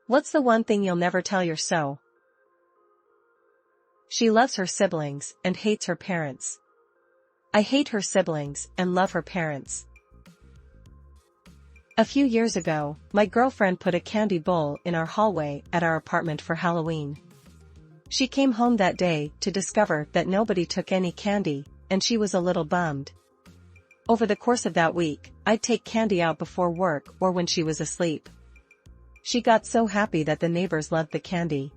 What's the one thing you'll never tell your so? She loves her siblings and hates her parents. I hate her siblings and love her parents. A few years ago, my girlfriend put a candy bowl in our hallway at our apartment for Halloween. She came home that day to discover that nobody took any candy, and she was a little bummed. Over the course of that week, I'd take candy out before work or when she was asleep. She got so happy that the neighbors loved the candy.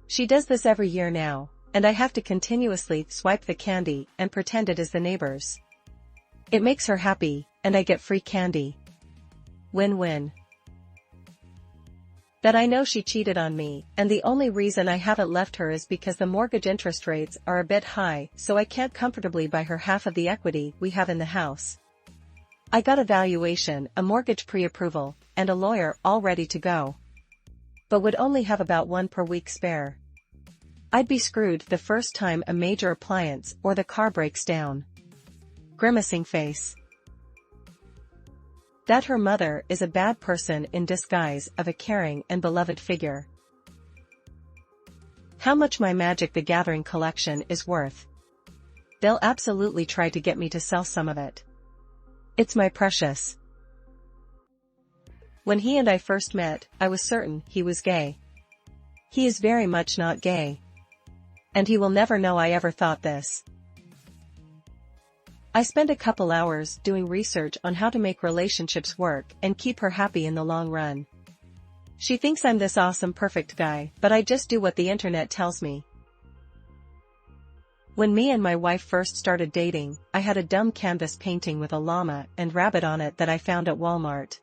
She does this every year now, and I have to continuously swipe the candy and pretend it is the neighbors. It makes her happy, and I get free candy. Win-win. That I know she cheated on me, and the only reason I haven't left her is because the mortgage interest rates are a bit high, so I can't comfortably buy her half of the equity we have in the house. I got a valuation, a mortgage pre-approval, and a lawyer all ready to go. But would only have about one per week spare. I'd be screwed the first time a major appliance or the car breaks down. Grimacing face. That her mother is a bad person in disguise of a caring and beloved figure. How much my Magic the Gathering collection is worth. They'll absolutely try to get me to sell some of it. It's my precious. When he and I first met, I was certain he was gay. He is very much not gay. And he will never know I ever thought this. I spent a couple hours doing research on how to make relationships work and keep her happy in the long run. She thinks I'm this awesome perfect guy, but I just do what the internet tells me. When me and my wife first started dating, I had a dumb canvas painting with a llama and rabbit on it that I found at Walmart.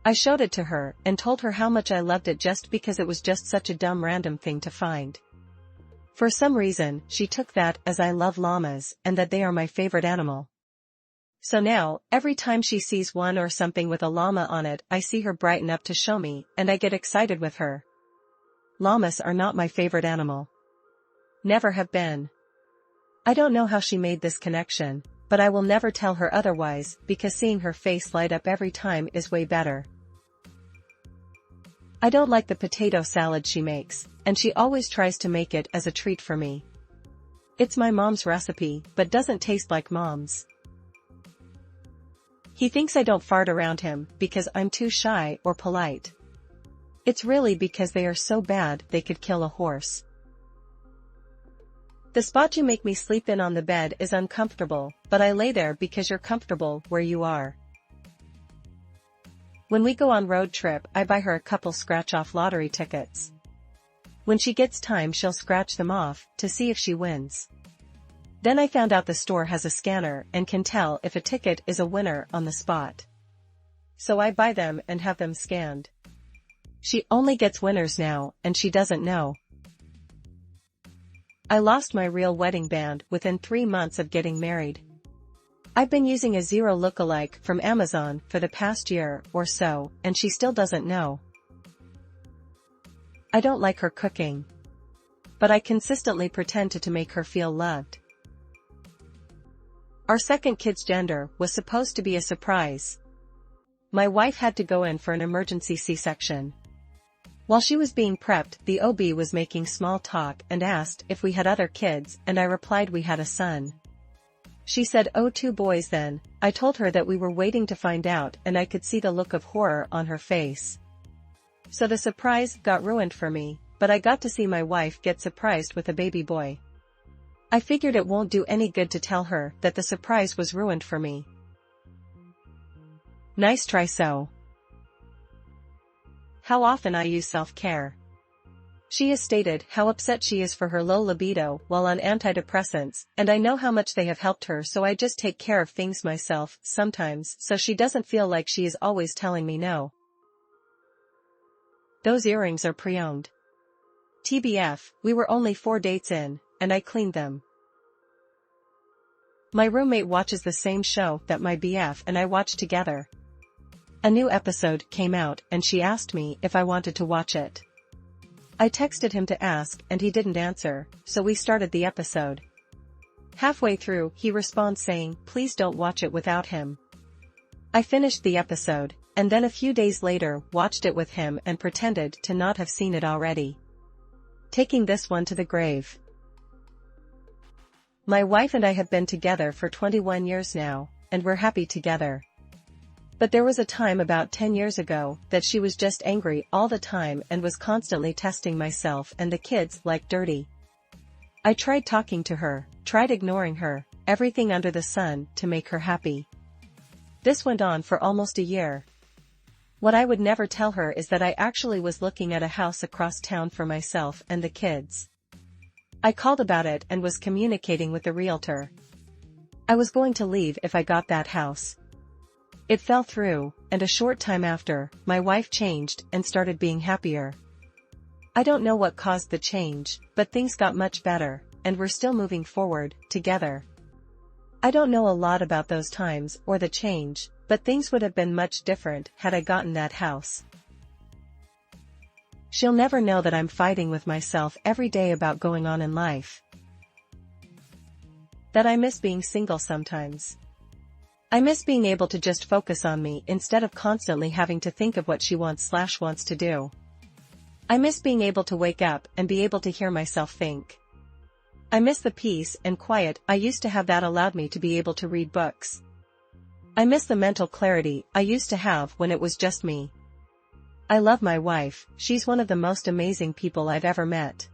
I showed it to her and told her how much I loved it just because it was just such a dumb random thing to find. For some reason, she took that as I love llamas and that they are my favorite animal. So now, every time she sees one or something with a llama on it, I see her brighten up to show me, and I get excited with her. Llamas are not my favorite animal. Never have been. I don't know how she made this connection, but I will never tell her otherwise, because seeing her face light up every time is way better. I don't like the potato salad she makes, and she always tries to make it as a treat for me. It's my mom's recipe, but doesn't taste like mom's. He thinks I don't fart around him because I'm too shy or polite. It's really because they are so bad they could kill a horse. The spot you make me sleep in on the bed is uncomfortable, but I lay there because you're comfortable where you are. When we go on road trip, I buy her a couple scratch-off lottery tickets. When she gets time, she'll scratch them off to see if she wins. Then I found out the store has a scanner and can tell if a ticket is a winner on the spot. So I buy them and have them scanned. She only gets winners now, and she doesn't know. I lost my real wedding band within 3 months of getting married. I've been using a zero lookalike from Amazon for the past year or so, and she still doesn't know. I don't like her cooking. But I consistently pretend to make her feel loved. Our second kid's gender was supposed to be a surprise. My wife had to go in for an emergency C-section. While she was being prepped, the OB was making small talk and asked if we had other kids, and I replied we had a son. She said, "Oh, 2 boys then." I told her that we were waiting to find out, and I could see the look of horror on her face. So the surprise got ruined for me, but I got to see my wife get surprised with a baby boy. I figured it won't do any good to tell her that the surprise was ruined for me. Nice try. So how often I use self-care. She has stated how upset she is for her low libido while on antidepressants, and I know how much they have helped her, so I just take care of things myself sometimes so she doesn't feel like she is always telling me no. Those earrings are pre-owned. TBF, we were only 4 dates in, and I cleaned them. My roommate watches the same show that my BF and I watch together. A new episode came out and she asked me if I wanted to watch it. I texted him to ask and he didn't answer, so we started the episode. Halfway through, he responds saying, "Please don't watch it without him." I finished the episode, and then a few days later watched it with him and pretended to not have seen it already. Taking this one to the grave. My wife and I have been together for 21 years now, and we're happy together. But there was a time about 10 years ago that she was just angry all the time and was constantly testing myself and the kids like dirty. I tried talking to her, tried ignoring her, everything under the sun to make her happy. This went on for almost a year. What I would never tell her is that I actually was looking at a house across town for myself and the kids. I called about it and was communicating with the realtor. I was going to leave if I got that house. It fell through, and a short time after, my wife changed and started being happier. I don't know what caused the change, but things got much better, and we're still moving forward, together. I don't know a lot about those times or the change, but things would have been much different had I gotten that house. She'll never know that I'm fighting with myself every day about going on in life. That I miss being single sometimes. I miss being able to just focus on me instead of constantly having to think of what she wants to do. I miss being able to wake up and be able to hear myself think. I miss the peace and quiet I used to have that allowed me to be able to read books. I miss the mental clarity I used to have when it was just me. I love my wife, she's one of the most amazing people I've ever met.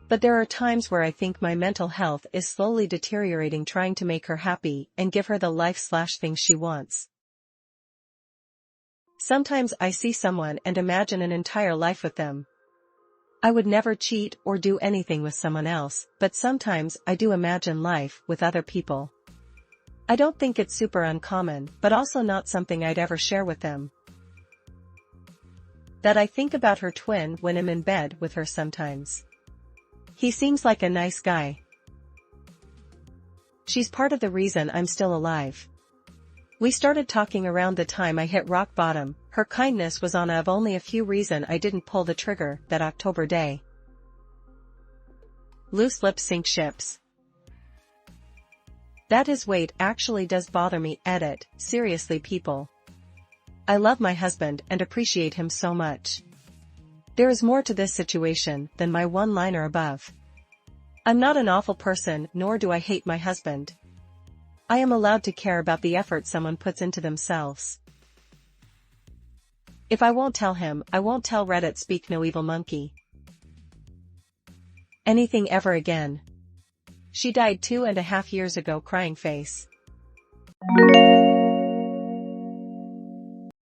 But there are times where I think my mental health is slowly deteriorating trying to make her happy and give her the life/things she wants. Sometimes I see someone and imagine an entire life with them. I would never cheat or do anything with someone else, but sometimes I do imagine life with other people. I don't think it's super uncommon, but also not something I'd ever share with them. That I think about her twin when I'm in bed with her sometimes. He seems like a nice guy. She's part of the reason I'm still alive. We started talking around the time I hit rock bottom. Her kindness was on of only a few reason I didn't pull the trigger that October day. Loose lips sink ships. That his weight actually does bother me. Edit, seriously people. I love my husband and appreciate him so much. There is more to this situation than my one-liner above. I'm not an awful person, nor do I hate my husband. I am allowed to care about the effort someone puts into themselves. If I won't tell him, I won't tell Reddit. Speak no evil monkey. Anything ever again. She died 2.5 years ago. Crying face.